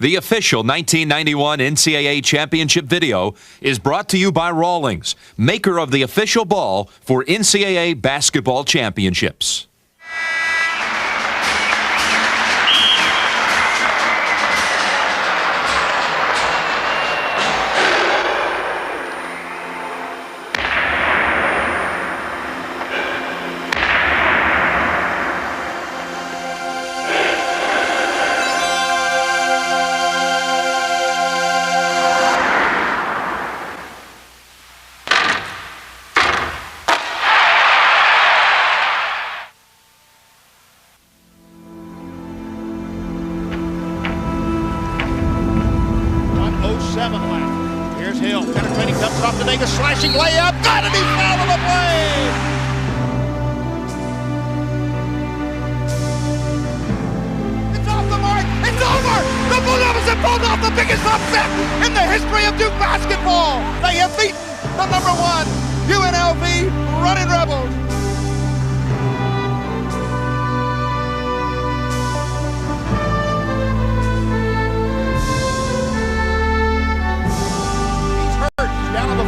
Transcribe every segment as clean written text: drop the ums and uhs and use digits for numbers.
The official 1991 NCAA championship video is brought to you by Rawlings, maker of the official ball for NCAA basketball championships. Slashing layup, got it, he fouled him away! It's off the mark, it's over! The Bulldogs have pulled off the biggest upset in the history of Duke basketball! They have beaten the #1 UNLV Running Rebels!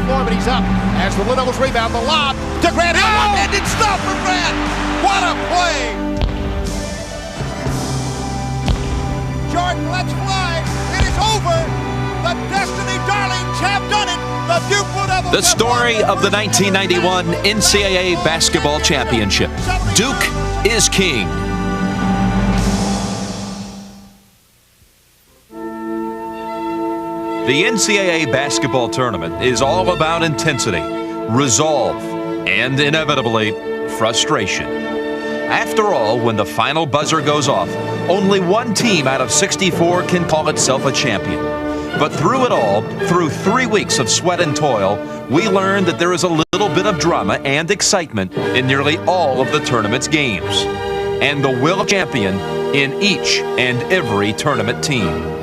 But he's up as the Bulldogs rebound. The lob to Grant. One-handed stop from Grant. What a play! Jordan lets fly. It is over. The Destiny Darlings have done it. The Duke Blue Devils. The story of the 1991 NCAA basketball championship. Duke is king. The NCAA basketball tournament is all about intensity, resolve, and inevitably, frustration. After all, when the final buzzer goes off, only one team out of 64 can call itself a champion. But through it all, through 3 weeks of sweat and toil, we learned that there is a little bit of drama and excitement in nearly all of the tournament's games. And the will of champion in each and every tournament team.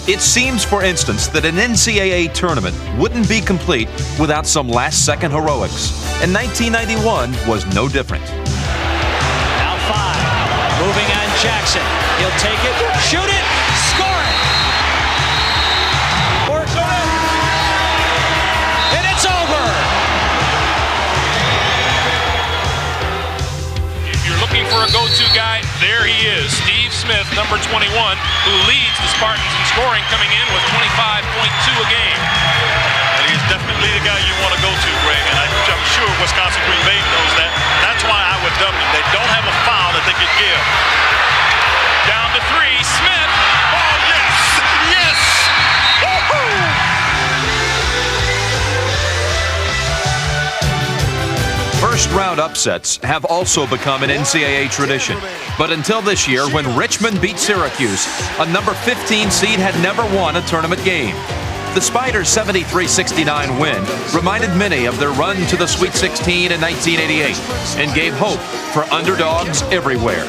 It seems, for instance, that an NCAA tournament wouldn't be complete without some last-second heroics, and 1991 was no different. Now 5, moving on Jackson. He'll take it, shoot it, score it! And it's over! If you're looking for a go-to guy, there he is, Steve Smith, number 21, who leads the Spartans in scoring, coming in with 25.2 a game. And he's definitely the guy you want to go to, Greg, and I'm sure Wisconsin Green Bay knows that. That's why I would double him. They don't have a foul that they could give. Down to 3, Smith. Oh, yes! Yes! Woo-hoo! First-round upsets have also become an NCAA tradition. But until this year, when Richmond beat Syracuse, a number 15 seed had never won a tournament game. The Spiders' 73-69 win reminded many of their run to the Sweet 16 in 1988 and gave hope for underdogs everywhere.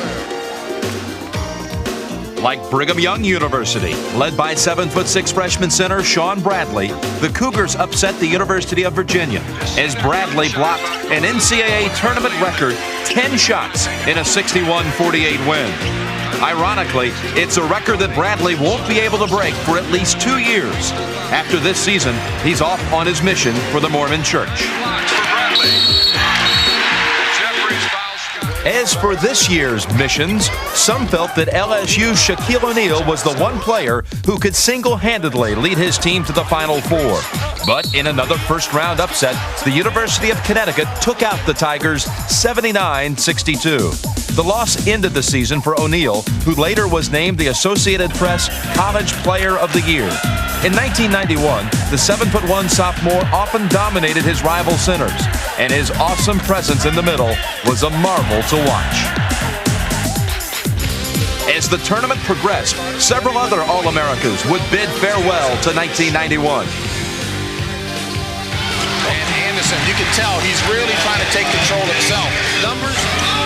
Like Brigham Young University, led by 7'6" freshman center Sean Bradley, the Cougars upset the University of Virginia as Bradley blocked an NCAA tournament record 10 shots in a 61-48 win. Ironically, it's a record that Bradley won't be able to break for at least 2 years. After this season, he's off on his mission for the Mormon Church. As for this year's missions, some felt that LSU's Shaquille O'Neal was the one player who could single-handedly lead his team to the Final Four. But in another first-round upset, the University of Connecticut took out the Tigers 79-62. The loss ended the season for O'Neal, who later was named the Associated Press College Player of the Year. In 1991, the 7'1" sophomore often dominated his rival centers, and his awesome presence in the middle was a marvel to watch. As the tournament progressed, several other All-Americas would bid farewell to 1991. And Anderson, you can tell he's really trying to take control himself. Numbers.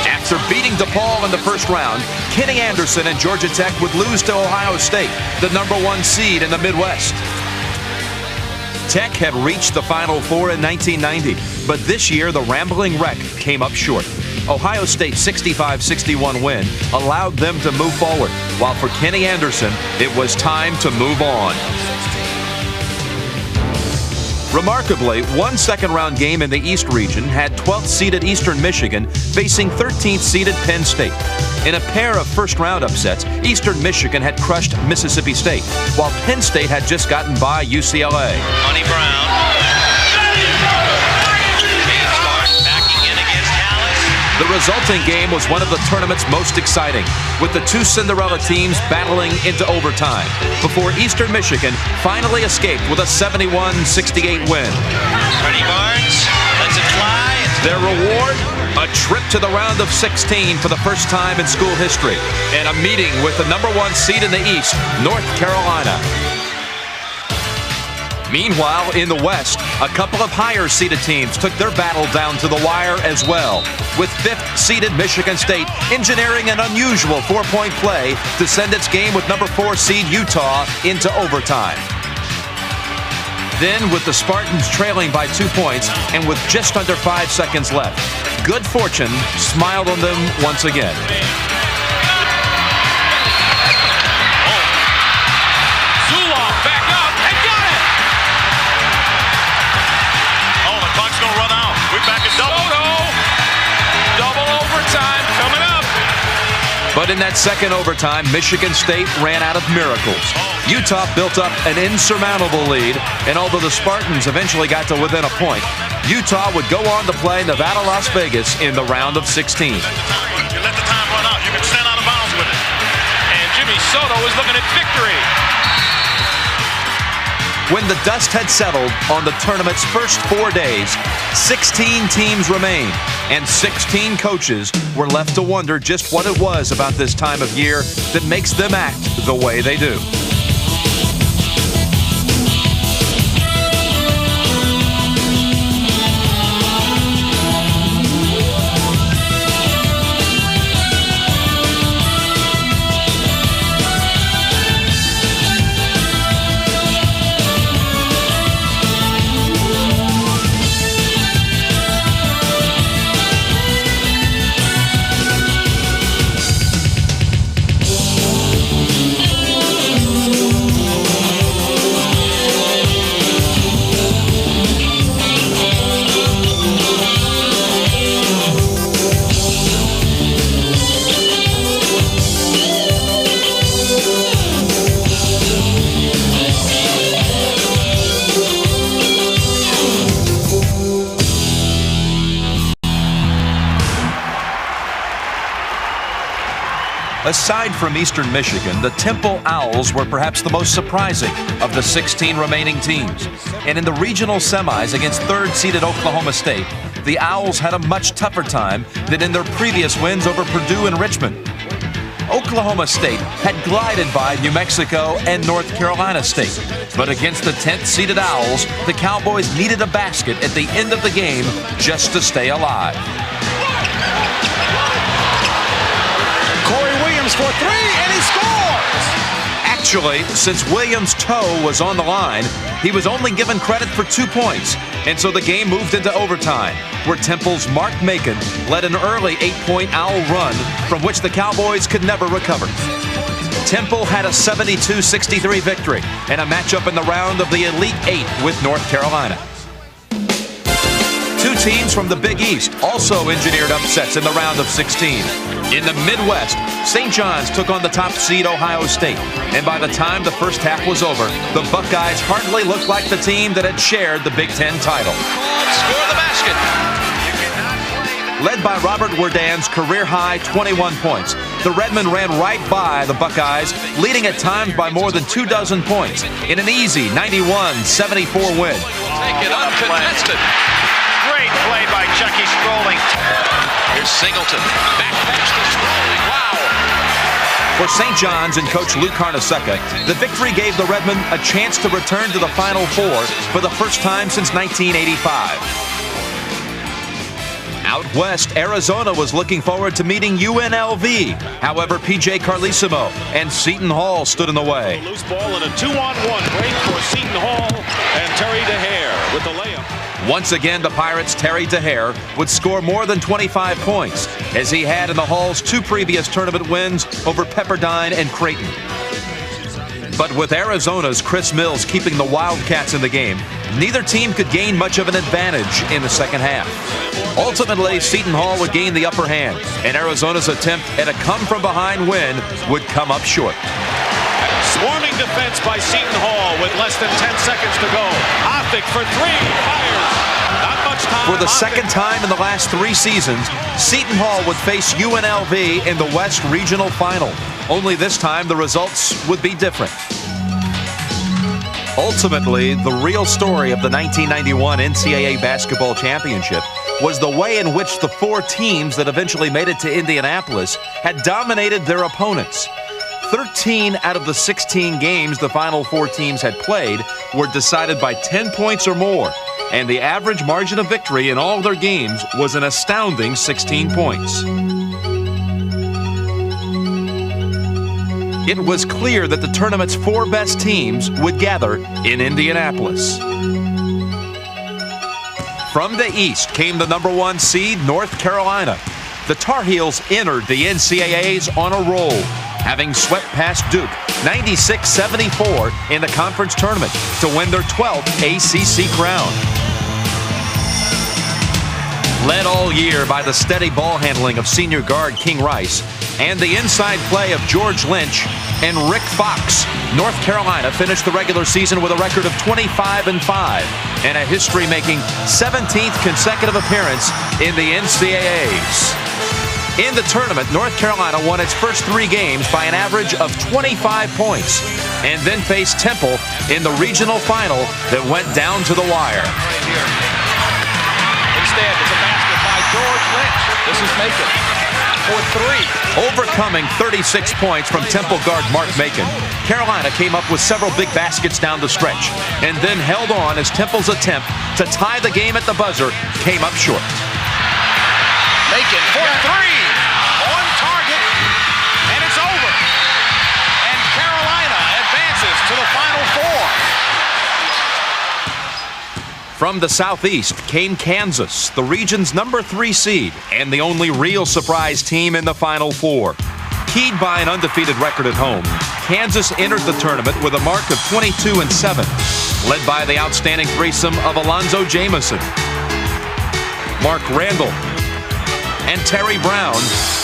After beating DePaul in the first round, Kenny Anderson and Georgia Tech would lose to Ohio State, the #1 seed in the Midwest. Tech had reached the Final Four in 1990, but this year the Rambling Wreck came up short. Ohio State's 65-61 win allowed them to move forward, while for Kenny Anderson, it was time to move on. Remarkably, one second-round game in the East region had 12th-seeded Eastern Michigan facing 13th-seeded Penn State. In a pair of first-round upsets, Eastern Michigan had crushed Mississippi State, while Penn State had just gotten by UCLA. Money Brown. James Martin backing in against Dallas. The resulting game was one of the tournament's most exciting, with the two Cinderella teams battling into overtime, before Eastern Michigan finally escaped with a 71-68 win. Freddie Barnes lets it fly. Their reward? A trip to the round of 16 for the first time in school history, and a meeting with the #1 seed in the East, North Carolina. Meanwhile, in the West, a couple of higher-seeded teams took their battle down to the wire as well, with 5th-seeded Michigan State engineering an unusual 4-point play to send its game with #4 seed Utah into overtime. Then, with the Spartans trailing by 2 points and with just under 5 seconds left, good fortune smiled on them once again. Zuloff back up and got it! Oh, the clock's going to run out. We're back at double. Double overtime coming up. But in that second overtime, Michigan State ran out of miracles. Utah built up an insurmountable lead, and although the Spartans eventually got to within a point, Utah would go on to play Nevada-Las Vegas in the round of 16. You let the time run out. You can stand out of bounds with it. And Jimmy Soto is looking at victory. When the dust had settled on the tournament's first 4 days, 16 teams remained, and 16 coaches were left to wonder just what it was about this time of year that makes them act the way they do. Aside from Eastern Michigan, the Temple Owls were perhaps the most surprising of the 16 remaining teams. And in the regional semis against 3rd-seeded Oklahoma State, the Owls had a much tougher time than in their previous wins over Purdue and Richmond. Oklahoma State had glided by New Mexico and North Carolina State. But against the 10th-seeded Owls, the Cowboys needed a basket at the end of the game just to stay alive. For 3, and he scores! Actually, since Williams' toe was on the line, he was only given credit for 2 points, and so the game moved into overtime, where Temple's Mark Macon led an early 8-point Owl run from which the Cowboys could never recover. Temple had a 72-63 victory and a matchup in the round of the Elite Eight with North Carolina. 2 teams from the Big East also engineered upsets in the round of 16. In the Midwest, St. John's took on the top seed Ohio State. And by the time the first half was over, the Buckeyes hardly looked like the team that had shared the Big Ten title. Score the basket. Led by Robert Werdan's career-high 21 points, the Redmen ran right by the Buckeyes, leading at times by more than 24 points in an easy 91-74 win. Take it uncontested. Great play by Chucky Strolling. Here's Singleton. Back pass to Strolling. Wow. For St. John's and coach Luke Carnesecca, the victory gave the Redmen a chance to return to the Final Four for the first time since 1985. Out west, Arizona was looking forward to meeting UNLV. However, P.J. Carlesimo and Seton Hall stood in the way. Loose ball and a 2-on-1 break for Seton Hall and Terry DeHare with the layup. Once again, the Pirates' Terry DeHare would score more than 25 points, as he had in the Hall's 2 previous tournament wins over Pepperdine and Creighton. But with Arizona's Chris Mills keeping the Wildcats in the game, neither team could gain much of an advantage in the second half. Ultimately, Seton Hall would gain the upper hand, and Arizona's attempt at a come-from-behind win would come up short. Swarming defense by Seton Hall with less than 10 seconds to go. Optic for 3, fires. Not much time. For the second time in the last 3 seasons, Seton Hall would face UNLV in the West Regional Final. Only this time, the results would be different. Ultimately, the real story of the 1991 NCAA basketball championship was the way in which the 4 teams that eventually made it to Indianapolis had dominated their opponents. 13 out of the 16 games the Final Four teams had played were decided by 10 points or more, and the average margin of victory in all their games was an astounding 16 points. It was clear that the tournament's 4 best teams would gather in Indianapolis. From the East came the number 1 seed, North Carolina. The Tar Heels entered the NCAAs on a roll, having swept past Duke 96-74 in the conference tournament to win their 12th ACC crown. Led all year by the steady ball handling of senior guard King Rice and the inside play of George Lynch and Rick Fox, North Carolina finished the regular season with a record of 25-5 and a history-making 17th consecutive appearance in the NCAAs. In the tournament, North Carolina won its first 3 games by an average of 25 points and then faced Temple in the regional final that went down to the wire. Instead, it's a basket by George Lynch. This is Macon for 3. Overcoming 36 points from Temple guard Mark Macon, Carolina came up with several big baskets down the stretch and then held on as Temple's attempt to tie the game at the buzzer came up short. Macon for 3. On target. And it's over. And Carolina advances to the Final Four. From the Southeast came Kansas, the region's number 3 seed and the only real surprise team in the Final Four. Keyed by an undefeated record at home, Kansas entered the tournament with a mark of 22-7, led by the outstanding threesome of Alonzo Jamison, Mark Randall, and Terry Brown.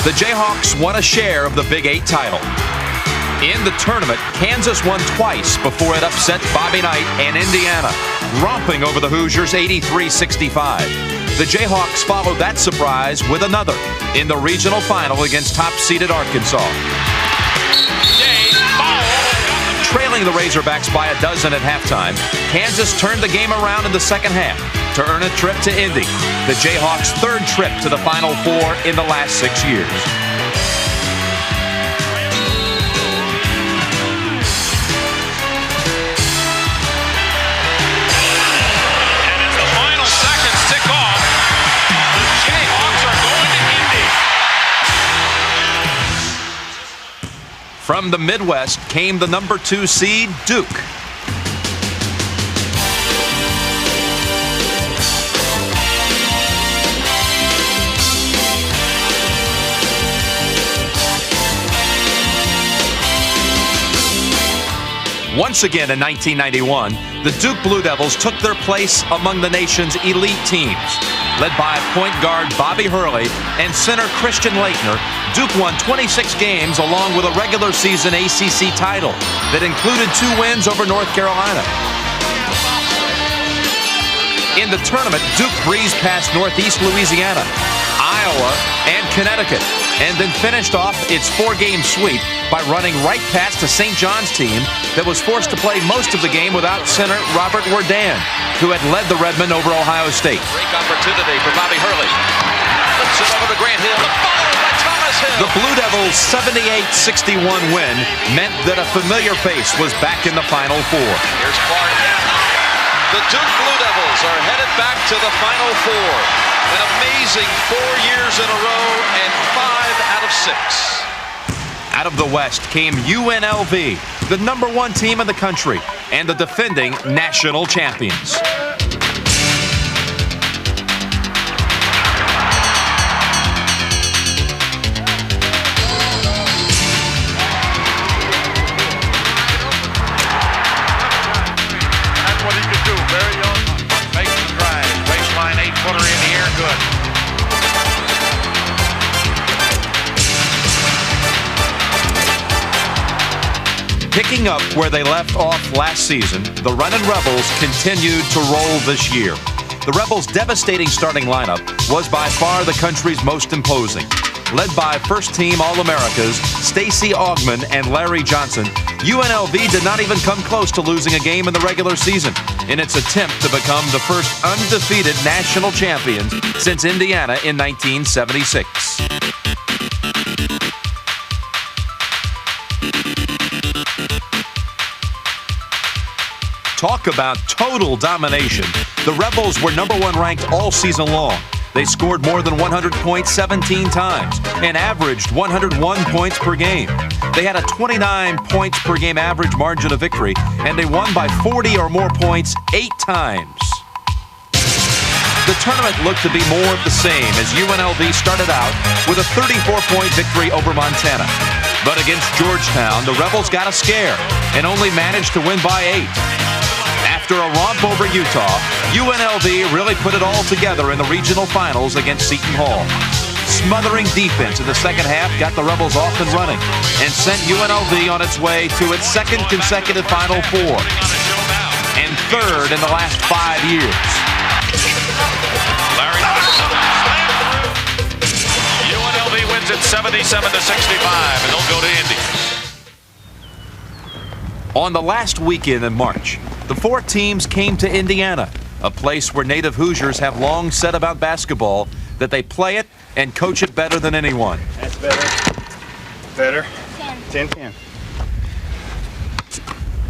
The Jayhawks won a share of the Big 8 title. In the tournament, Kansas won twice before it upset Bobby Knight and Indiana, romping over the Hoosiers 83-65. The Jayhawks followed that surprise with another in the regional final against top-seeded Arkansas. Trailing the Razorbacks by a dozen at halftime, Kansas turned the game around in the second half to earn a trip to Indy, the Jayhawks' 3rd trip to the Final Four in the last 6 years. From the Midwest came the number 2 seed, Duke. Once again in 1991, the Duke Blue Devils took their place among the nation's elite teams. Led by point guard Bobby Hurley and center Christian Laettner, Duke won 26 games along with a regular season ACC title that included 2 wins over North Carolina. In the tournament, Duke breezed past Northeast Louisiana, Iowa, and Connecticut, and then finished off its 4-game sweep by running right past a St. John's team that was forced to play most of the game without center Robert Wardan, who had led the Redmen over Ohio State. Break opportunity for Bobby Hurley. Flips it over to Grant Hill. The follow by Thomas Hill. The Blue Devils' 78-61 win meant that a familiar face was back in the Final Four. Here's Clark. The Duke Blue Devils are headed back to the Final Four. An amazing 4 years in a row and 5 out of 6. Out of the West came UNLV, the #1 team in the country and the defending national champions. That's what he could do. Very young. Makes the drive. Baseline 8-footer in the air. Good. Picking up where they left off last season, the Runnin' Rebels continued to roll this year. The Rebels' devastating starting lineup was by far the country's most imposing. Led by first-team All-Americas Stacey Augmon and Larry Johnson, UNLV did not even come close to losing a game in the regular season in its attempt to become the first undefeated national champions since Indiana in 1976. Talk about total domination. The Rebels were #1 ranked all season long. They scored more than 100 points 17 times and averaged 101 points per game. They had a 29 points per game average margin of victory, and they won by 40 or more points 8 times. The tournament looked to be more of the same as UNLV started out with a 34-point victory over Montana. But against Georgetown, the Rebels got a scare and only managed to win by 8. After a romp over Utah, UNLV really put it all together in the regional finals against Seton Hall. Smothering defense in the second half got the Rebels off and running and sent UNLV on its way to its 2nd consecutive Final Four and 3rd in the last 5 years. Larry UNLV wins it 77-65, and they'll go to Indy. On the last weekend in March, the 4 teams came to Indiana, a place where native Hoosiers have long said about basketball that they play it and coach it better than anyone. That's better. Better. 10-10.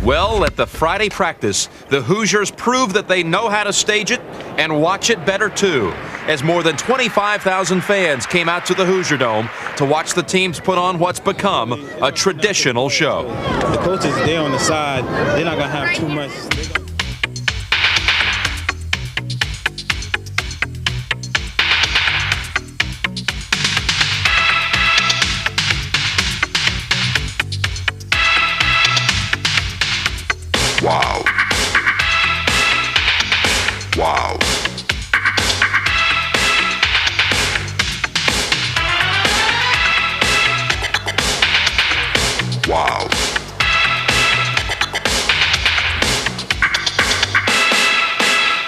Well, at the Friday practice, the Hoosiers proved that they know how to stage it and watch it better too, as more than 25,000 fans came out to the Hoosier Dome to watch the teams put on what's become a traditional show. The coaches, they're on the side. They're not going to have too much. Wow. Wow. Wow.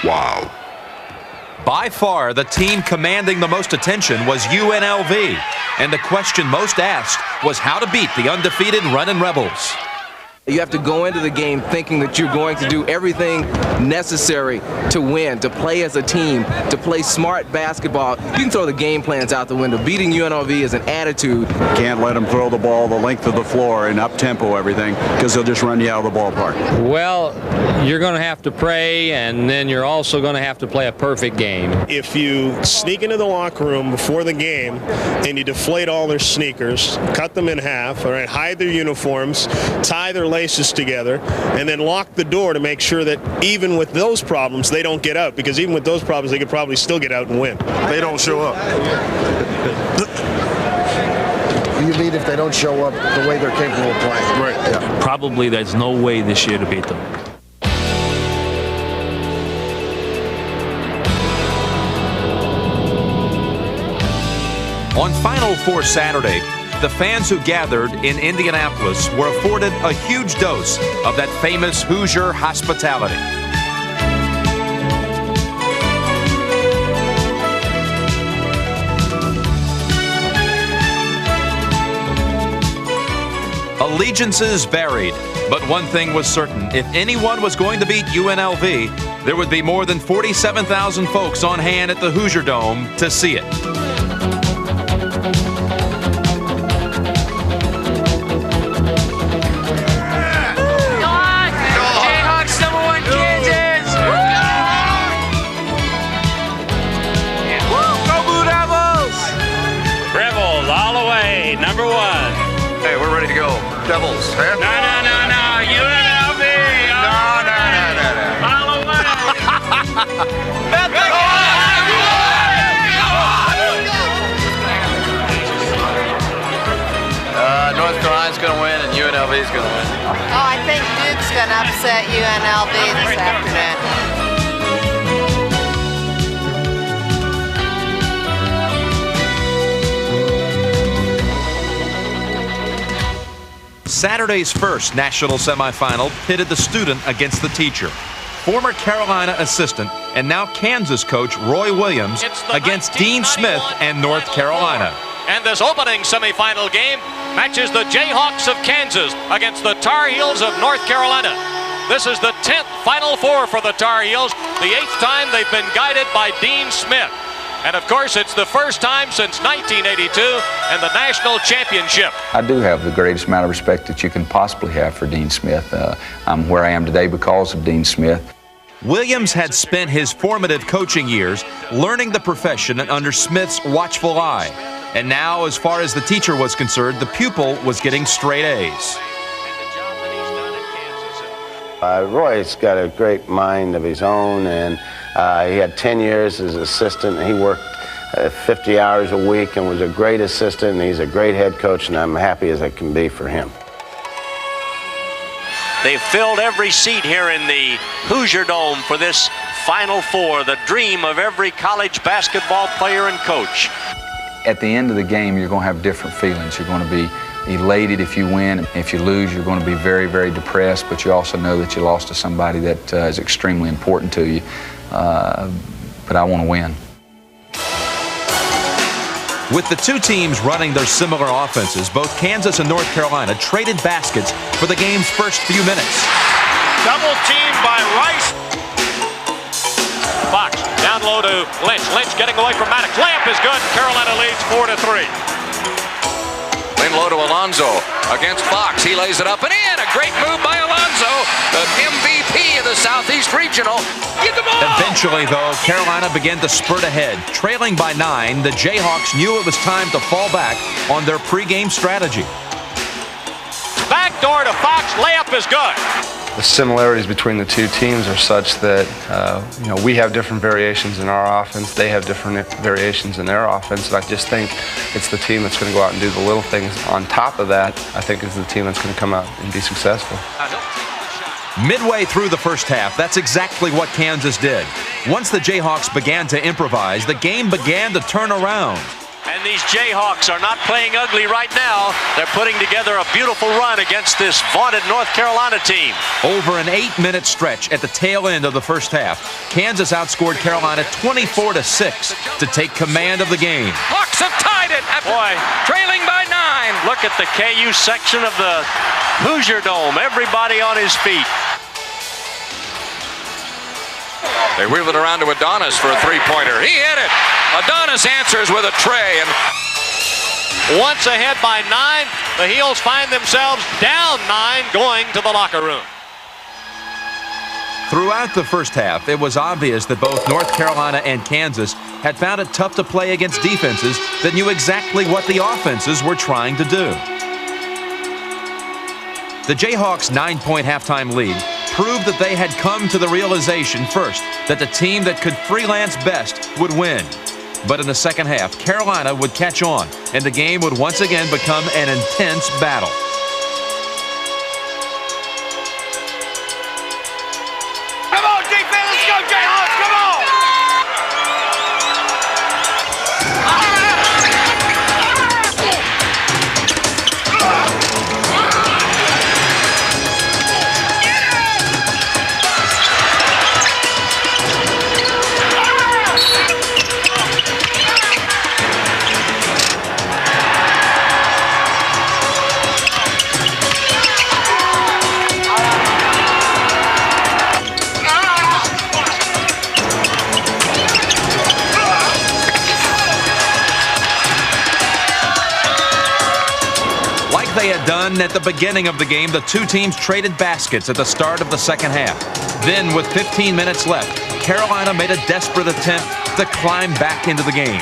Wow. By far, the team commanding the most attention was UNLV, and the question most asked was how to beat the undefeated Runnin' Rebels. You have to go into the game thinking that you're going to do everything necessary to win, to play as a team, to play smart basketball. You can throw the game plans out the window. Beating UNLV is an attitude. Can't let them throw the ball the length of the floor and up-tempo everything because they'll just run you out of the ballpark. Well, you're going to have to pray, and then you're also going to have to play a perfect game. If you sneak into the locker room before the game and you deflate all their sneakers, cut them in half, all right, hide their uniforms, tie their laces together, and then lock the door to make sure that even with those problems, they don't get out, because even with those problems, they could probably still get out and win. They don't show up. You beat if they don't show up the way they're capable of playing. Right. Yeah. Probably there's no way this year to beat them. On Final Four Saturday, the fans who gathered in Indianapolis were afforded a huge dose of that famous Hoosier hospitality. Allegiances varied, but one thing was certain. If anyone was going to beat UNLV, there would be more than 47,000 folks on hand at the Hoosier Dome to see it. Number one. Hey, we're ready to go. Devils. Huh? No. UNLV. No. All away. North Carolina's going to win and UNLV's going to win. Oh, I think Duke's going to upset UNLV this afternoon. Saturday's first national semifinal pitted the student against the teacher. Former Carolina assistant and now Kansas coach Roy Williams against Dean Smith and North Carolina. And this opening semifinal game matches the Jayhawks of Kansas against the Tar Heels of North Carolina. This is the 10th Final Four for the Tar Heels, the 8th time they've been guided by Dean Smith. And of course, it's the first time since 1982 and the national championship. I do have the greatest amount of respect that you can possibly have for Dean Smith. I'm where I am today because of Dean Smith. Williams had spent his formative coaching years learning the profession under Smith's watchful eye. And now, as far as the teacher was concerned, the pupil was getting straight A's. Roy's got a great mind of his own, and he had 10 years as assistant. He worked 50 hours a week and was a great assistant, and he's a great head coach, and I'm happy as I can be for him. They've filled every seat here in the Hoosier Dome for this Final Four, the dream of every college basketball player and coach. At the end of the game, you're going to have different feelings. You're going to be elated if you win. If you lose, you're going to be very, very depressed, but you also know that you lost to somebody that is extremely important to you. But I want to win. With the two teams running their similar offenses, both Kansas and North Carolina traded baskets for the game's first few minutes. Double team by Rice. Fox down low to Lynch. Lynch getting away from Maddox. Layup is good. Carolina leads 4-3. Lynn low to Alonzo against Fox. He lays it up and in. A great move by Alonzo, the MVP of the Southeast Regional. Get the ball! Eventually, though, Carolina began to spurt ahead. Trailing by 9, the Jayhawks knew it was time to fall back on their pregame strategy. Backdoor to Fox. Layup is good. The similarities between the two teams are such that we have different variations in our offense. They have different variations in their offense. And I just think it's the team that's going to go out and do the little things on top of that. I think is the team that's going to come out and be successful. Midway through the first half, that's exactly what Kansas did. Once the Jayhawks began to improvise, the game began to turn around. And these Jayhawks are not playing ugly right now. They're putting together a beautiful run against this vaunted North Carolina team. Over an 8-minute stretch at the tail end of the first half, Kansas outscored Carolina 24-6 to take command of the game. Hawks have tied it after trailing by 9. Look at the KU section of the Hoosier Dome. Everybody on his feet. They wheel it around to Adonis for a three-pointer. He hit it. Adonis answers with a tray. And once ahead by 9, the Heels find themselves down 9 going to the locker room. Throughout the first half, it was obvious that both North Carolina and Kansas had found it tough to play against defenses that knew exactly what the offenses were trying to do. The Jayhawks' 9-point halftime lead proved that they had come to the realization first that the team that could freelance best would win. But in the second half, Carolina would catch on, and the game would once again become an intense battle. Come on, defense, let's go, Jayhawks, come on! They had done at the beginning of the game, the two teams traded baskets at the start of the second half. Then, with 15 minutes left, Carolina made a desperate attempt to climb back into the game.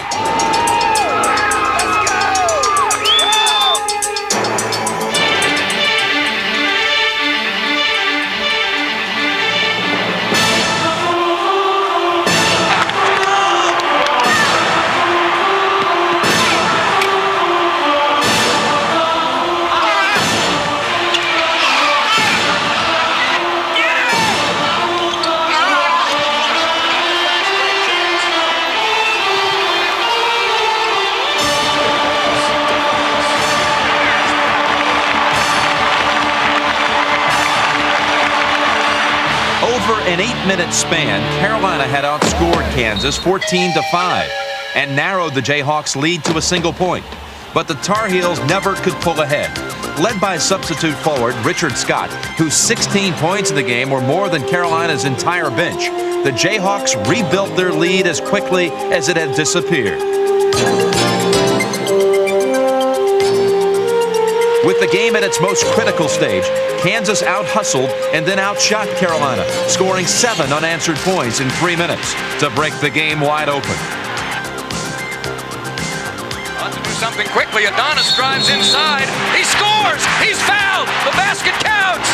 Over an 8-minute span, Carolina had outscored Kansas 14-5 and narrowed the Jayhawks' lead to a single point. But the Tar Heels never could pull ahead. Led by substitute forward Richard Scott, whose 16 points in the game were more than Carolina's entire bench, the Jayhawks rebuilt their lead as quickly as it had disappeared. With the game at its most critical stage, Kansas out-hustled and then outshot Carolina, scoring 7 unanswered points in 3 minutes to break the game wide open. Want to do something quickly. Adonis drives inside. He scores! He's fouled! The basket counts!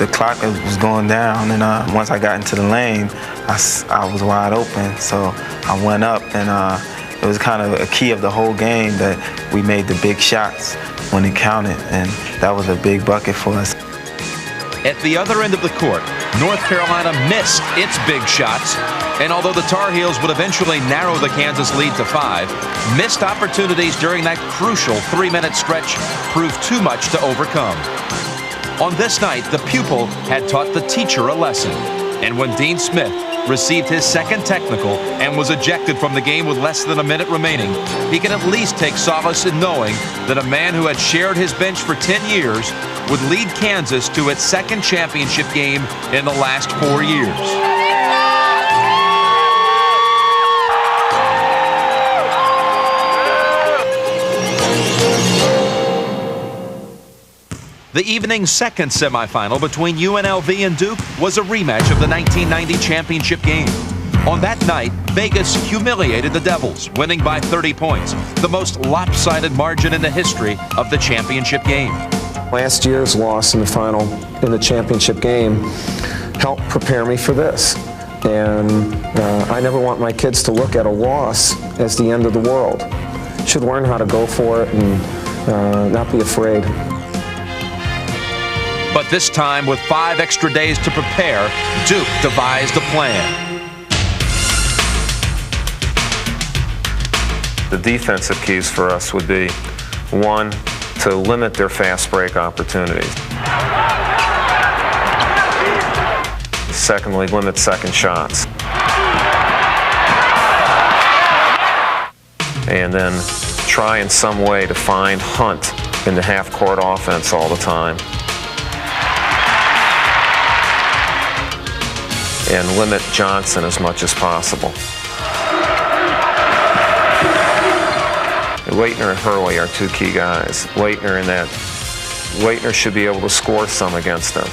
The clock was going down, and once I got into the lane, I was wide open. So I went up, and it was kind of a key of the whole game that we made the big shots when it counted, and that was a big bucket for us. At the other end of the court, North Carolina missed its big shots, and although the Tar Heels would eventually narrow the Kansas lead to 5, missed opportunities during that crucial 3-minute stretch proved too much to overcome. On this night, the pupil had taught the teacher a lesson, and when Dean Smith received his second technical and was ejected from the game with less than a minute remaining, he can at least take solace in knowing that a man who had shared his bench for 10 years would lead Kansas to its second championship game in the last 4 years. The evening's second semifinal between UNLV and Duke was a rematch of the 1990 championship game. On that night, Vegas humiliated the Devils, winning by 30 points, the most lopsided margin in the history of the championship game. Last year's loss in the final in the championship game helped prepare me for this. And I never want my kids to look at a loss as the end of the world. Should learn how to go for it and not be afraid. But this time, with 5 extra days to prepare, Duke devised a plan. The defensive keys for us would be, 1, to limit their fast break opportunities. Secondly, limit second shots. And then try in some way to find Hunt in the half-court offense all the time. And limit Johnson as much as possible. Waitner and Hurley are 2 key guys. Waitner should be able to score some against them.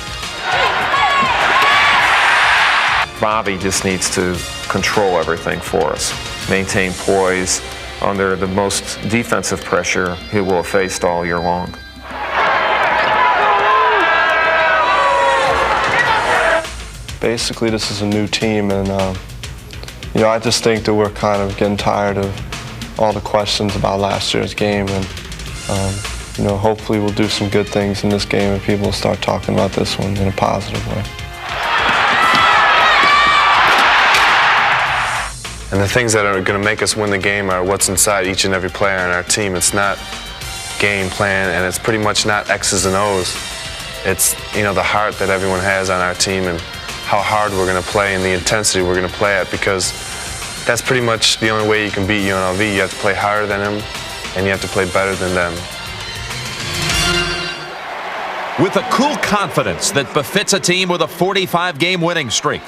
Bobby just needs to control everything for us, maintain poise under the most defensive pressure he will have faced all year long. Basically, this is a new team, and You know, I just think that we're kind of getting tired of all the questions about last year's game, and you know, hopefully we'll do some good things in this game and people will start talking about this one in a positive way. And the things that are going to make us win the game are what's inside each and every player on our team. It's not game plan, and it's pretty much not X's and O's. It's, you know, the heart that everyone has on our team and how hard we're going to play and the intensity we're going to play at, because that's pretty much the only way you can beat UNLV. You have to play harder than them, and you have to play better than them. With a cool confidence that befits a team with a 45-game winning streak,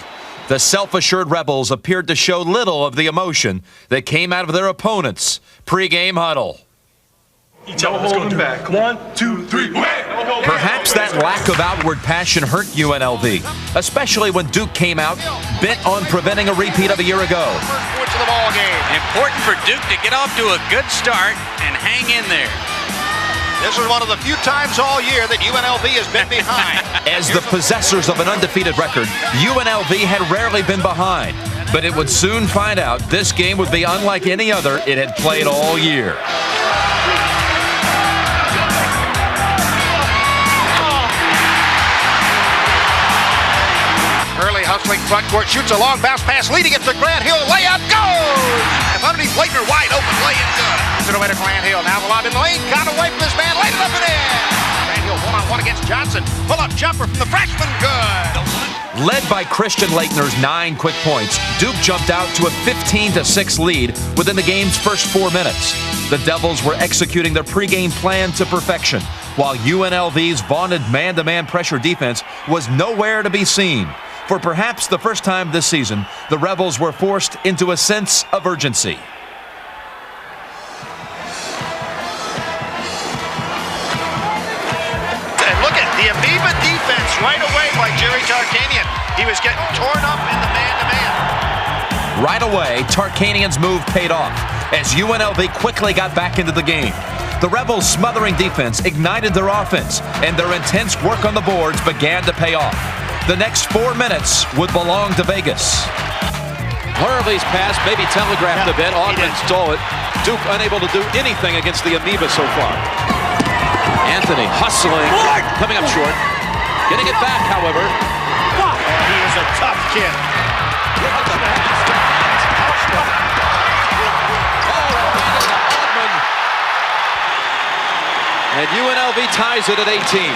the self-assured Rebels appeared to show little of the emotion that came out of their opponents' pregame huddle. No holding back. 1, 2, 3, Perhaps that lack of outward passion hurt UNLV, especially when Duke came out bent on preventing a repeat of a year ago. First points of the ball game. Important for Duke to get off to a good start and hang in there. This is one of the few times all year that UNLV has been behind. As the possessors of an undefeated record, UNLV had rarely been behind. But it would soon find out this game would be unlike any other it had played all year. Early hustling front court, shoots a long bounce pass, leading it to Grant Hill. Layup goes! And underneath Leitner, wide open, lay in good. It's away to Grant Hill. Now the lob in the lane, got away from his man, laid it up and in. Grant Hill one-on-one against Johnson. Pull-up jumper from the freshman, good. Led by Christian Leitner's 9 quick points, Duke jumped out to a 15-6 lead within the game's first 4 minutes. The Devils were executing their pregame plan to perfection, while UNLV's vaunted man-to-man pressure defense was nowhere to be seen. For perhaps the first time this season, the Rebels were forced into a sense of urgency. And look at the amoeba defense right away by Jerry Tarkanian. He was getting torn up in the man-to-man. Right away, Tarkanian's move paid off as UNLV quickly got back into the game. The Rebels' smothering defense ignited their offense, and their intense work on the boards began to pay off. The next 4 minutes would belong to Vegas. Hurley's pass maybe telegraphed a bit. Augman stole it. Duke unable to do anything against the amoeba so far. Anthony hustling, coming up short. Getting it back, however. He is a tough kid. And UNLV ties it at 18.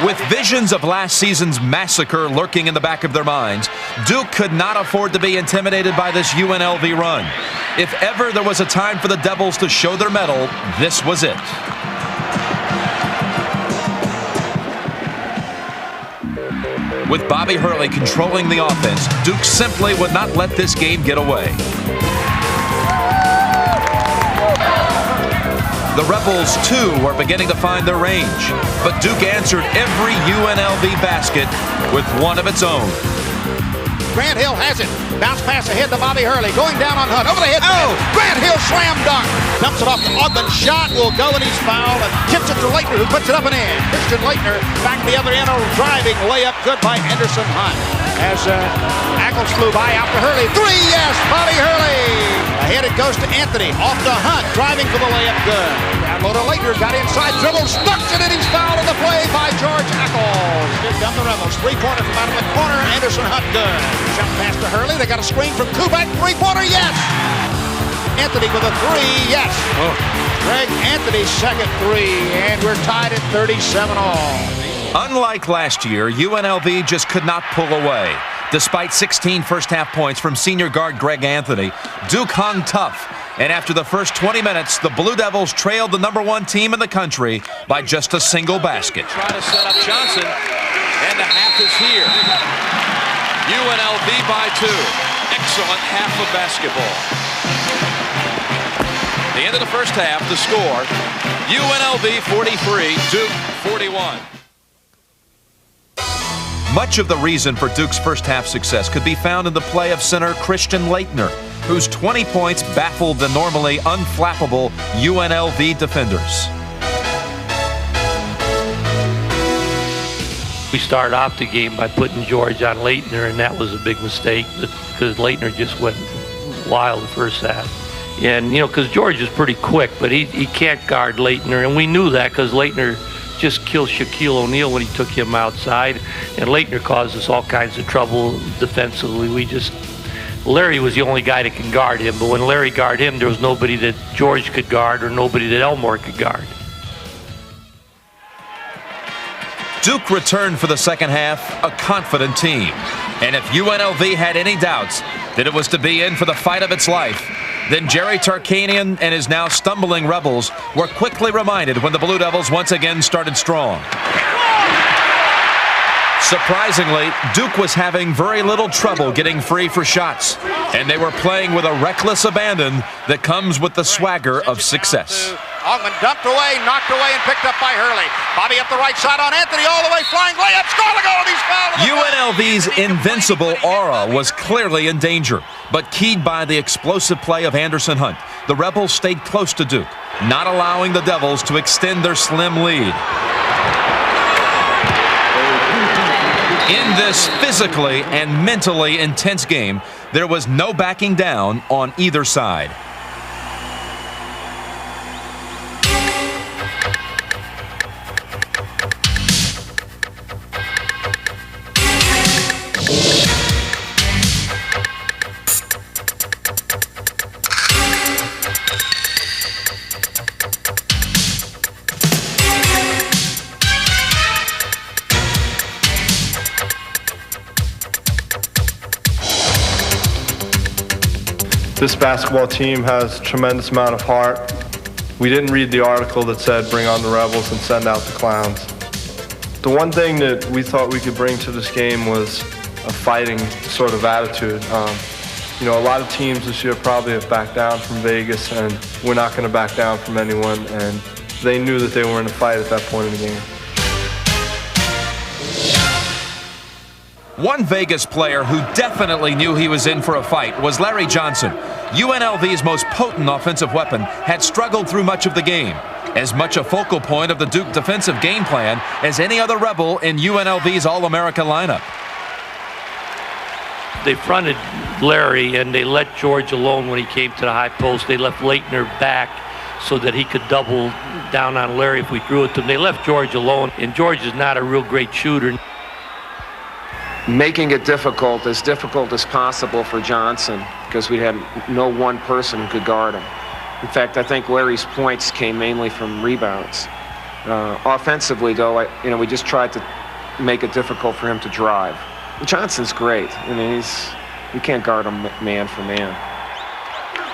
With visions of last season's massacre lurking in the back of their minds, Duke could not afford to be intimidated by this UNLV run. If ever there was a time for the Devils to show their mettle, this was it. With Bobby Hurley controlling the offense, Duke simply would not let this game get away. The Rebels, too, were beginning to find their range, but Duke answered every UNLV basket with one of its own. Grant Hill has it. Bounce pass ahead to Bobby Hurley. Going down on Hunt. Over the head. Oh! Grant Hill slam dunk. Dumps it off to Augman. Shot will go, and he's fouled. And tips it to Leitner, who puts it up and in. Christian Leitner back the other end. A driving layup. Good by Anderson Hunt. As Ackles flew by out to Hurley. 3, yes! Bobby Hurley! Ahead it goes to Anthony. Off to Hunt. Driving for the layup. Good. Down low to Leitner. Got inside. Dribble. Stucks it, and he's fouled on the play by George Ackles. Here come the Rebels. 3-pointer from out of the corner. Anderson Hunt. Good. Jump pass to Hurley. They got a screen from Kubek. 3-pointer. Yes! Anthony with a 3. Yes! Greg Anthony's second 3. And we're tied at 37 all. Unlike last year, UNLV just could not pull away. Despite 16 first-half points from senior guard Greg Anthony, Duke hung tough. And after the first 20 minutes, the Blue Devils trailed the #1 team in the country by just a single basket. Try to set up Johnson, and the half is here. UNLV by 2. Excellent half of basketball. The end of the first half, the score, UNLV 43, Duke 41. Much of the reason for Duke's first-half success could be found in the play of center Christian Leitner, whose 20 points baffled the normally unflappable UNLV defenders. We started off the game by putting George on Leitner, and that was a big mistake because Leitner just went while the first half. And, you know, because George is pretty quick, but he can't guard Leitner. And we knew that because Leitner just killed Shaquille O'Neal when he took him outside. And Leitner caused us all kinds of trouble defensively. Larry was the only guy that can guard him. But when Larry guarded him, there was nobody that George could guard or nobody that Elmore could guard. Duke returned for the second half a confident team. And if UNLV had any doubts that it was to be in for the fight of its life, then Jerry Tarkanian and his now stumbling Rebels were quickly reminded when the Blue Devils once again started strong. Surprisingly, Duke was having very little trouble getting free for shots, and they were playing with a reckless abandon that comes with the swagger of success. Ogman dumped away, knocked away, and picked up by Hurley. Bobby up the right side on Anthony, all the way flying layup, score the goal, and he's fouled. UNLV's invincible aura was clearly in danger, but keyed by the explosive play of Anderson Hunt, the Rebels stayed close to Duke, not allowing the Devils to extend their slim lead. In this physically and mentally intense game, there was no backing down on either side. This basketball team has a tremendous amount of heart. We didn't read the article that said bring on the Rebels and send out the clowns. The one thing that we thought we could bring to this game was a fighting sort of attitude. You know, a lot of teams this year probably have backed down from Vegas, and we're not going to back down from anyone, and they knew that they were in a fight at that point in the game. One Vegas player who definitely knew he was in for a fight was Larry Johnson. UNLV's most potent offensive weapon had struggled through much of the game, as much a focal point of the Duke defensive game plan as any other Rebel in UNLV's All-America lineup. They fronted Larry and they let George alone when he came to the high post. They left Leitner back so that he could double down on Larry if we threw it to him. They left George alone, and George is not a real great shooter. Making it difficult as possible for Johnson, because we had no one person who could guard him. In fact, I think Larry's points came mainly from rebounds. Offensively, though, we just tried to make it difficult for him to drive. Johnson's great. I mean, you can't guard him man for man.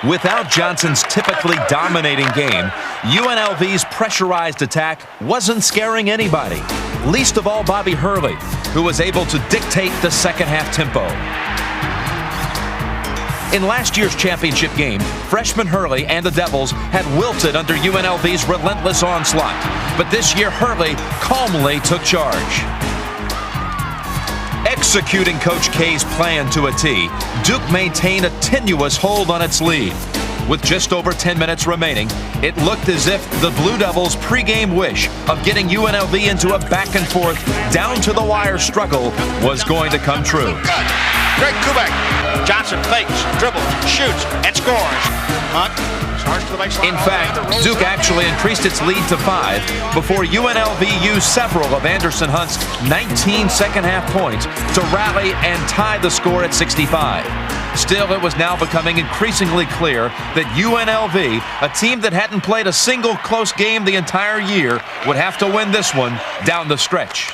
Without Johnson's typically dominating game, UNLV's pressurized attack wasn't scaring anybody, least of all Bobby Hurley, who was able to dictate the second half tempo. In last year's championship game, freshman Hurley and the Devils had wilted under UNLV's relentless onslaught, but this year Hurley calmly took charge. Executing Coach K's plan to a T, Duke maintained a tenuous hold on its lead. With just over 10 minutes remaining, it looked as if the Blue Devils' pregame wish of getting UNLV into a back-and-forth, down-to-the-wire struggle was going to come true. Greg Kubek. Johnson fakes, dribbles, shoots, and scores. Hunt starts to the baseline. In fact, Duke actually increased its lead to 5 before UNLV used several of Anderson Hunt's 19 second-half points to rally and tie the score at 65. Still, it was now becoming increasingly clear that UNLV, a team that hadn't played a single close game the entire year, would have to win this one down the stretch.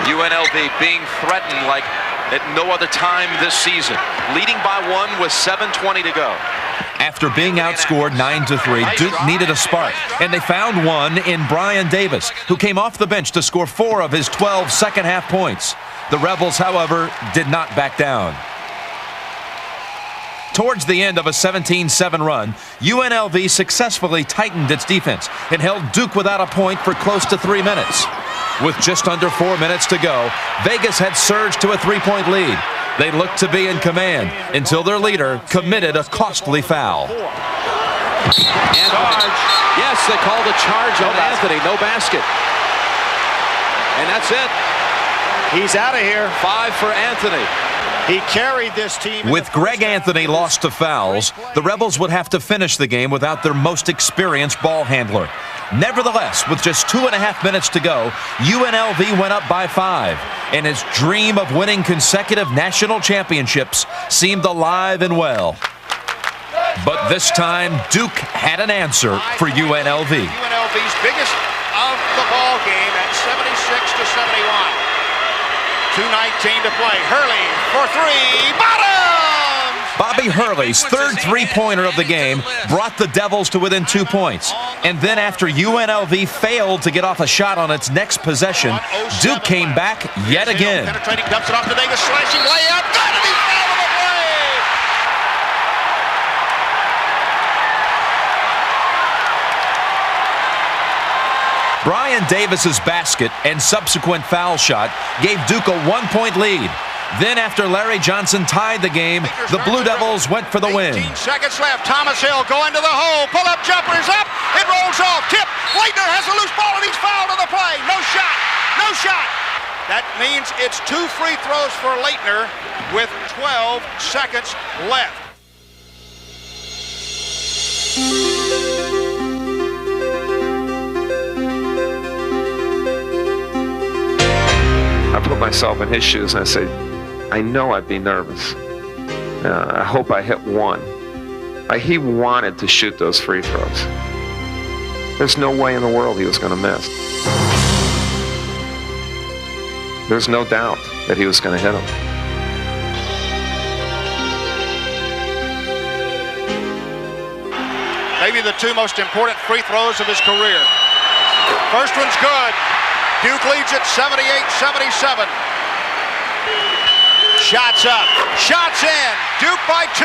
UNLV being threatened like at no other time this season. Leading by 1 with 7:20 to go. After being outscored 9-3, Duke needed a spark, and they found one in Brian Davis, who came off the bench to score 4 of his 12 second-half points. The Rebels, however, did not back down. Towards the end of a 17-7 run, UNLV successfully tightened its defense and held Duke without a point for close to 3 minutes. With just under 4 minutes to go, Vegas had surged to a 3-point lead. They looked to be in command until their leader committed a costly foul. Charge. Yes, they called a charge on Anthony. No basket. And that's it. He's out of here. 5 for Anthony. He carried this team. With Greg Anthony lost to fouls, the Rebels would have to finish the game without their most experienced ball handler. Nevertheless, with just 2.5 minutes to go, UNLV went up by 5, and his dream of winning consecutive national championships seemed alive and well. But this time, Duke had an answer for UNLV. UNLV's biggest of the ball game at 76-71. 2:19 to play. Hurley for three. Bottom! Bobby Hurley's third three-pointer of the game brought the Devils to within 2 points. And then after UNLV failed to get off a shot on its next possession, Duke came back yet again. Penetrating, dumps it off to Davis, slashing layup. Got it! He's out of the play! Brian Davis's basket and subsequent foul shot gave Duke a 1-point lead. Then after Larry Johnson tied the game, the Blue Devils went for the win. 18 seconds left. Thomas Hill going to the hole. Pull-up jumper is up. It rolls off. Tip. Leitner has a loose ball and he's fouled on the play. No shot. No shot. That means it's 2 free throws for Leitner with 12 seconds left. I put myself in his shoes and I say, I know I'd be nervous. I hope I hit one. He wanted to shoot those free throws. There's no way in the world he was going to miss. There's no doubt that he was going to hit them. Maybe the 2 most important free throws of his career. First one's good. Duke leads it 78-77. Shots up. Shots in. Duke by 2.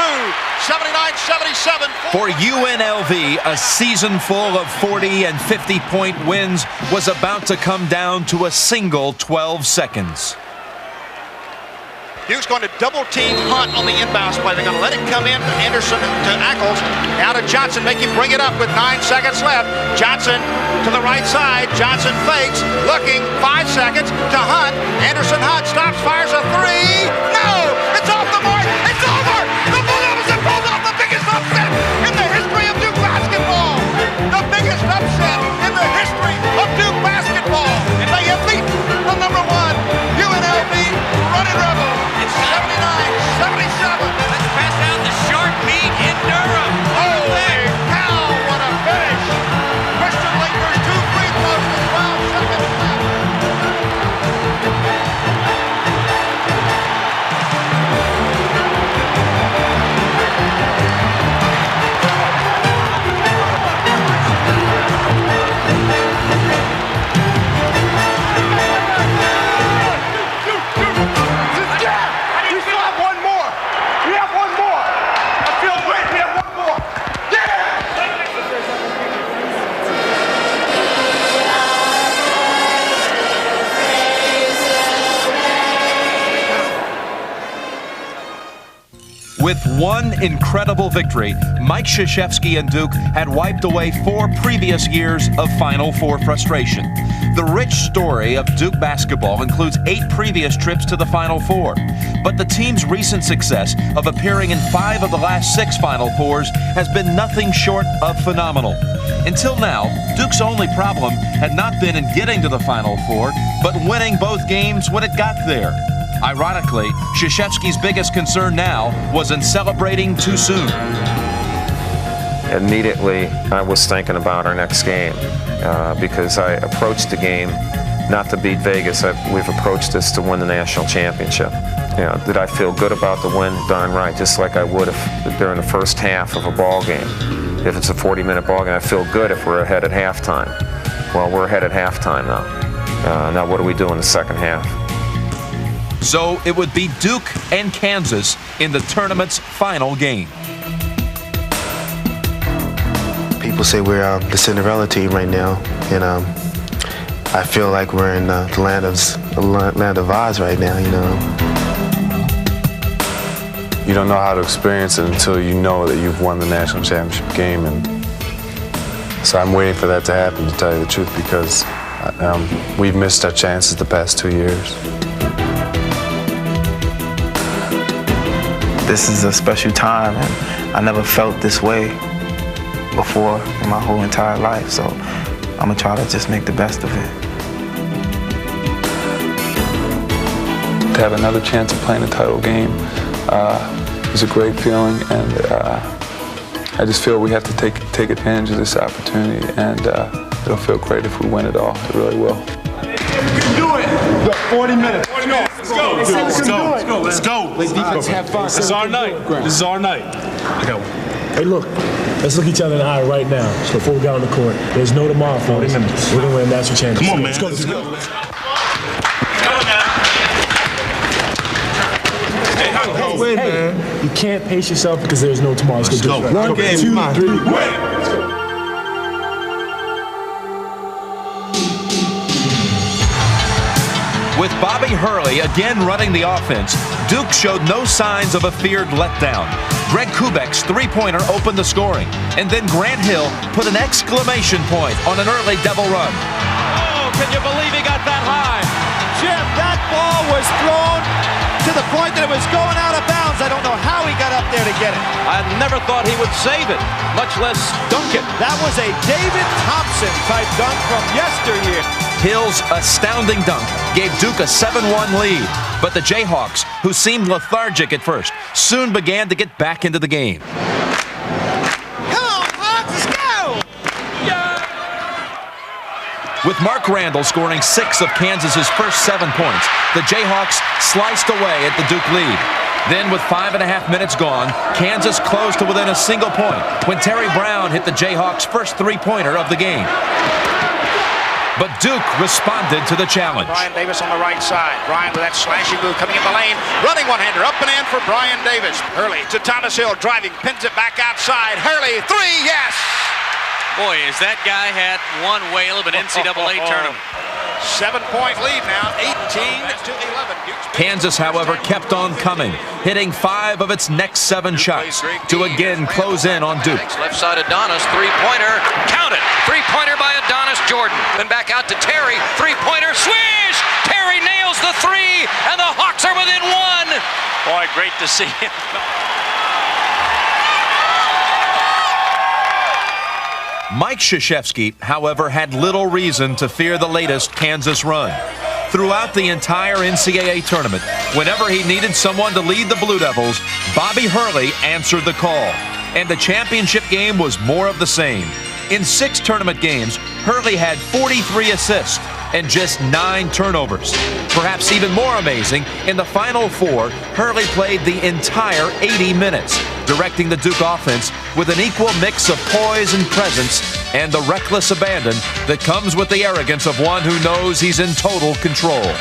79-77. For UNLV, a season full of 40 and 50-point wins was about to come down to a single 12 seconds. Duke's going to double-team Hunt on the inbounds play. They're going to let it come in to Anderson to Ackles. Now to Johnson, make him bring it up with 9 seconds left. Johnson to the right side. Johnson fakes, looking, 5 seconds to Hunt. Anderson Hunt stops, fires a 3. No! It's off the mark! It's over! The Blue Devils have pulled off the biggest upset in the history of Duke basketball! The biggest upset in the history of Duke basketball! And they have beaten the #1 UNLV Running Rebels. 79-77. Let's pass out the short beat in Durham. Holy cow, what a finish. Christian Leitner's 2 free throws with 12 seconds left. With one incredible victory, Mike Krzyzewski and Duke had wiped away 4 previous years of Final Four frustration. The rich story of Duke basketball includes 8 previous trips to the Final Four, but the team's recent success of appearing in 5 of the last 6 Final Fours has been nothing short of phenomenal. Until now, Duke's only problem had not been in getting to the Final Four, but winning both games when it got there. Ironically, Krzyzewski's biggest concern now was in celebrating too soon. Immediately, I was thinking about our next game because I approached the game not to beat Vegas. We've approached this to win the national championship. You know, did I feel good about the win? Darn right, just like I would if during the first half of a ball game. If it's a 40-minute ball game, I feel good if we're ahead at halftime. Well, we're ahead at halftime now. Now what do we do in the second half? So it would be Duke and Kansas in the tournament's final game. People say we're the Cinderella team right now, and I feel like we're in the land of Oz right now, you know. You don't know how to experience it until you know that you've won the national championship game, and so I'm waiting for that to happen, to tell you the truth, because we've missed our chances the past 2 years. this is a special time, and I never felt this way before in my whole entire life. So I'm gonna try to just make the best of it. To have another chance of playing a title game is a great feeling, and I just feel we have to take advantage of this opportunity, and it'll feel great if we win it all. It really will. You can do it! You got 40 minutes. Let's go. Let's go. Play defense, have fun. This is our night. This is our night. I got one. Hey, look. Let's look each other in the eye right now. So before we get on the court, there's no tomorrow, fellas. 40 minutes. We're gonna win a national championship. Come on, man. Let's go. Win, man. You can't pace yourself because there's no tomorrow. Let's go. One game, 2, 3, win. With Bobby Hurley again running the offense, Duke showed no signs of a feared letdown. Greg Kubek's three-pointer opened the scoring, and then Grant Hill put an exclamation point on an early double run. Oh, can you believe he got that high? Jim, that ball was thrown to the point that it was going out of bounds. I don't know how he got up there to get it. I never thought he would save it, much less dunk it. That was a David Thompson type dunk from yesteryear. Hill's astounding dunk gave Duke a 7-1 lead, but the Jayhawks, who seemed lethargic at first, soon began to get back into the game. Come on, Hawks, let's go! Yeah. With Mark Randall scoring 6 of Kansas's first 7 points, the Jayhawks sliced away at the Duke lead. Then, with 5.5 minutes gone, Kansas closed to within a single point when Terry Brown hit the Jayhawks' first three-pointer of the game. But Duke responded to the challenge. Brian Davis on the right side. Brian with that slashing move coming in the lane. Running one-hander up and in for Brian Davis. Hurley to Thomas Hill driving. Pins it back outside. Hurley, 3, yes! Boy, has that guy had one whale of an NCAA tournament. 7-point lead now, 18-11. Kansas, however, kept on coming, hitting 5 of its next 7 shots to again close in on Duke. Left side Adonis, three-pointer, count it. Three-pointer by Adonis Jordan. Then back out to Terry, three-pointer, swish! Terry nails the 3, and the Hawks are within 1. Boy, great to see him. Mike Krzyzewski, however, had little reason to fear the latest Kansas run. Throughout the entire NCAA tournament, whenever he needed someone to lead the Blue Devils, Bobby Hurley answered the call. And the championship game was more of the same. In 6 tournament games, Hurley had 43 assists and just 9 turnovers. Perhaps even more amazing, in the Final Four, Hurley played the entire 80 minutes, directing the Duke offense with an equal mix of poise and presence and the reckless abandon that comes with the arrogance of one who knows he's in total control.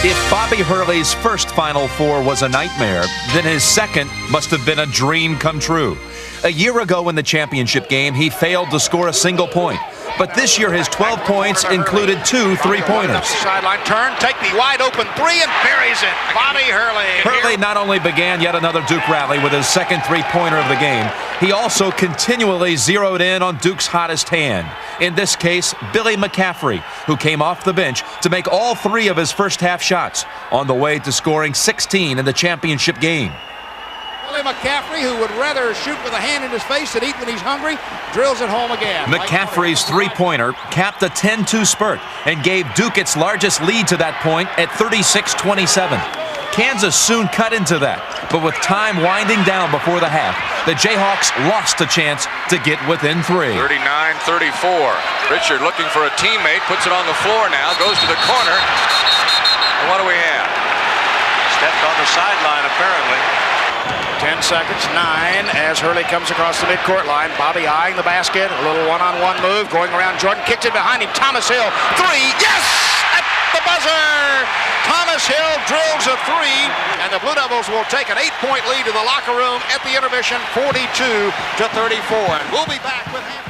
If Bobby Hurley's first Final Four was a nightmare, then his second must have been a dream come true. A year ago in the championship game, he failed to score a single point. But this year, his 12 points included 2 three-pointers. Sideline turn, take the wide open 3 and buries it. Bobby Hurley. Hurley not only began yet another Duke rally with his second three-pointer of the game, he also continually zeroed in on Duke's hottest hand. In this case, Billy McCaffrey, who came off the bench to make all 3 of his first half shots on the way to scoring 16 in the championship game. Billy McCaffrey, who would rather shoot with a hand in his face than eat when he's hungry, drills it home again. McCaffrey's three-pointer capped a 10-2 spurt and gave Duke its largest lead to that point at 36-27. Kansas soon cut into that, but with time winding down before the half, the Jayhawks lost a chance to get within 3. 39-34. Richard looking for a teammate, puts it on the floor now, goes to the corner. And what do we have? Stepped on the sideline, apparently. 10 seconds, 9, as Hurley comes across the midcourt line. Bobby eyeing the basket, a little one-on-one move, going around Jordan, kicks it behind him. Thomas Hill, 3, yes! At the buzzer! Thomas Hill drills a 3, and the Blue Devils will take an 8-point lead to the locker room at the intermission, 42-34. And we'll be back with him.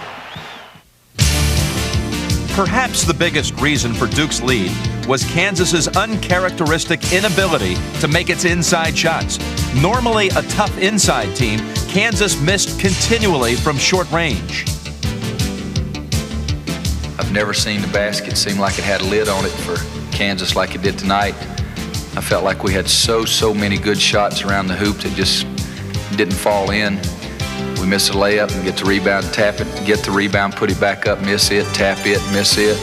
Perhaps the biggest reason for Duke's lead was Kansas's uncharacteristic inability to make its inside shots. Normally a tough inside team, Kansas missed continually from short range. I've never seen the basket seem like it had a lid on it for Kansas like it did tonight. I felt like we had so many good shots around the hoop that just didn't fall in. We miss a layup and get the rebound, tap it, get the rebound, put it back up, miss it, tap it, miss it.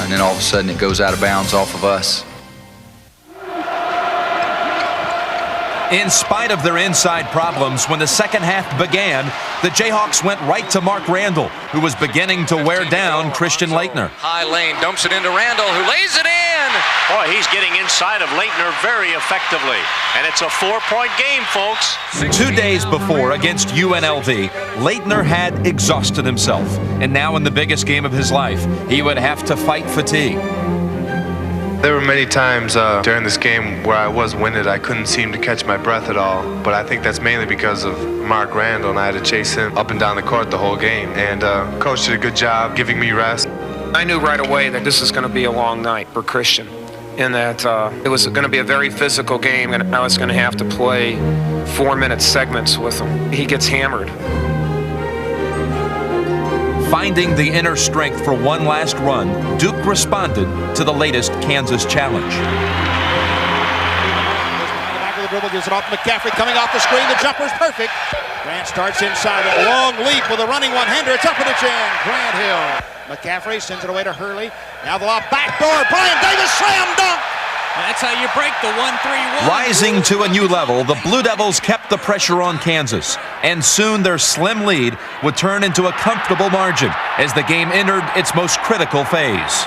And then all of a sudden it goes out of bounds off of us. In spite of their inside problems, when the second half began, the Jayhawks went right to Mark Randall, who was beginning to wear down Christian Laettner. High lane, dumps it into Randall, who lays it in. Boy, he's getting inside of Laettner very effectively. And it's a 4-point game, folks. 2 days before, against UNLV, Laettner had exhausted himself. And now in the biggest game of his life, he would have to fight fatigue. There were many times during this game where I was winded. I couldn't seem to catch my breath at all. But I think that's mainly because of Mark Randall, and I had to chase him up and down the court the whole game. And Coach did a good job giving me rest. I knew right away that this is going to be a long night for Christian, in that it was going to be a very physical game, and I was going to have to play 4-minute segments with him. He gets hammered. Finding the inner strength for one last run, Duke responded to the latest Kansas challenge. Goes behind the back of the dribble, gives it off to McCaffrey, coming off the screen. The jumper's perfect. Grant starts inside. A long leap with a running one-hander. It's up and it's in. Grant Hill. McCaffrey sends it away to Hurley. Now the lob backdoor. Brian Davis slam dunk. That's how you break the 1-3-1. Rising to a new level, the Blue Devils kept the pressure on Kansas, and soon their slim lead would turn into a comfortable margin as the game entered its most critical phase.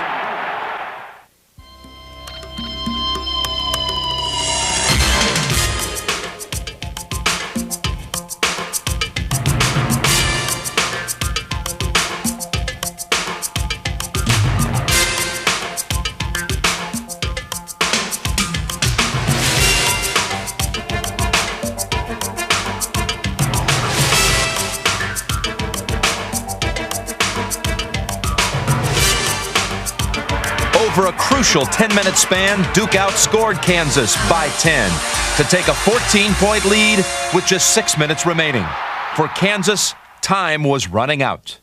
Over a crucial 10-minute span, Duke outscored Kansas by 10 to take a 14-point lead with just 6 minutes remaining. For Kansas, time was running out.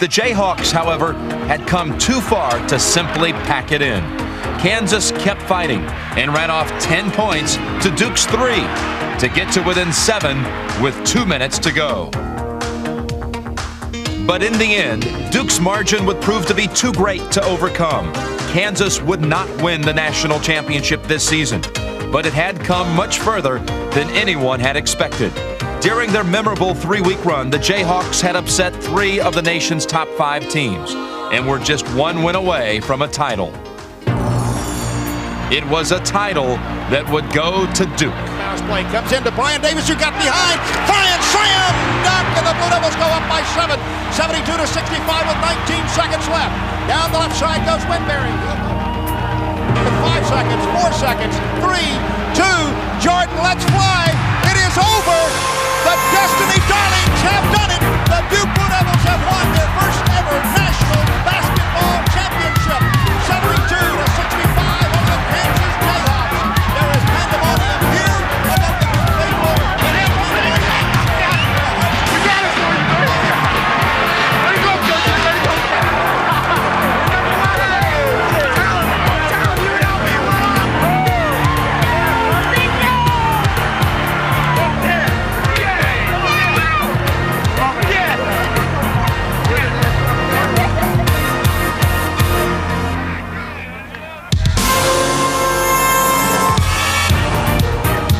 The Jayhawks, however, had come too far to simply pack it in. Kansas kept fighting and ran off 10 points to Duke's 3 to get to within 7 with 2 minutes to go. But in the end, Duke's margin would prove to be too great to overcome. Kansas would not win the national championship this season, but it had come much further than anyone had expected. During their memorable 3-week run, the Jayhawks had upset 3 of the nation's top 5 teams and were just 1 win away from a title. It was a title that would go to Duke. Mouse play comes into Brian Davis, who got behind. Brian slam dunk, and the Blue Devils go up by 7, 72-65 with 19 seconds left. Down the left side goes Winberry. With 5 seconds, 4 seconds, 3, 2, Jordan lets fly. It is over. The Destiny Darlings have done it. The Duke Blue Devils have won their first ever national basketball championship. 72-65 over the Kansas Jayhawks. There is pandemonium here among the Duke faithful. You got it, boy. Let go, Coach. Let go.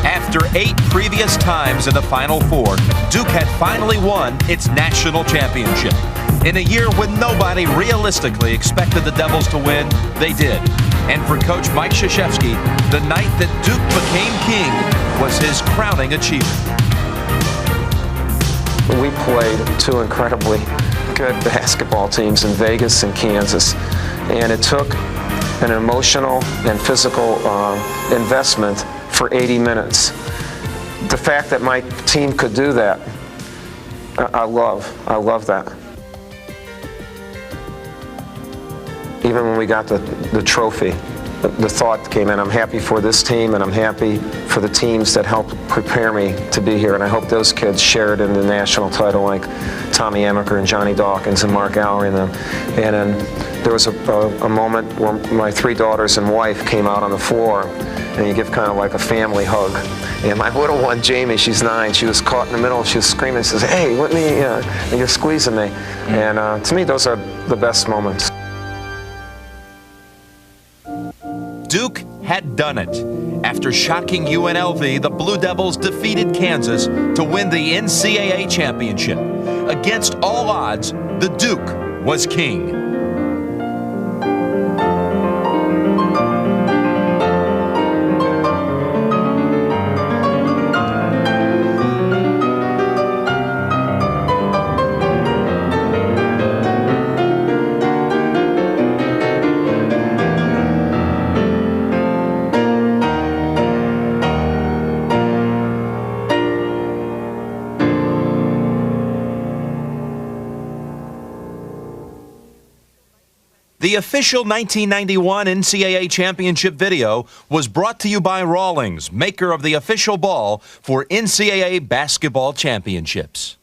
After 8 previous times in the Final Four, Duke had finally won its national championship. In a year when nobody realistically expected the Devils to win, they did. And for Coach Mike Krzyzewski, the night that Duke became king was his crowning achievement. We played 2 incredibly good basketball teams in Vegas and Kansas, and it took an emotional and physical investment for 80 minutes. The fact that my team could do that, I love that. Even even when we got the trophy, the thought came in, I'm happy for this team and I'm happy for the teams that helped prepare me to be here, and I hope those kids shared in the national title like Tommy Amaker and Johnny Dawkins and Mark Allery and them. And then there was a moment where my 3 daughters and wife came out on the floor, and you give kind of like a family hug. And my little one, Jamie, she's 9, she was caught in the middle, she was screaming, says, hey, let me, and you're squeezing me. And to me, those are the best moments. Duke had done it. After shocking UNLV, the Blue Devils defeated Kansas to win the NCAA championship. Against all odds, the Duke was king. The official 1991 NCAA championship video was brought to you by Rawlings, maker of the official ball for NCAA basketball championships.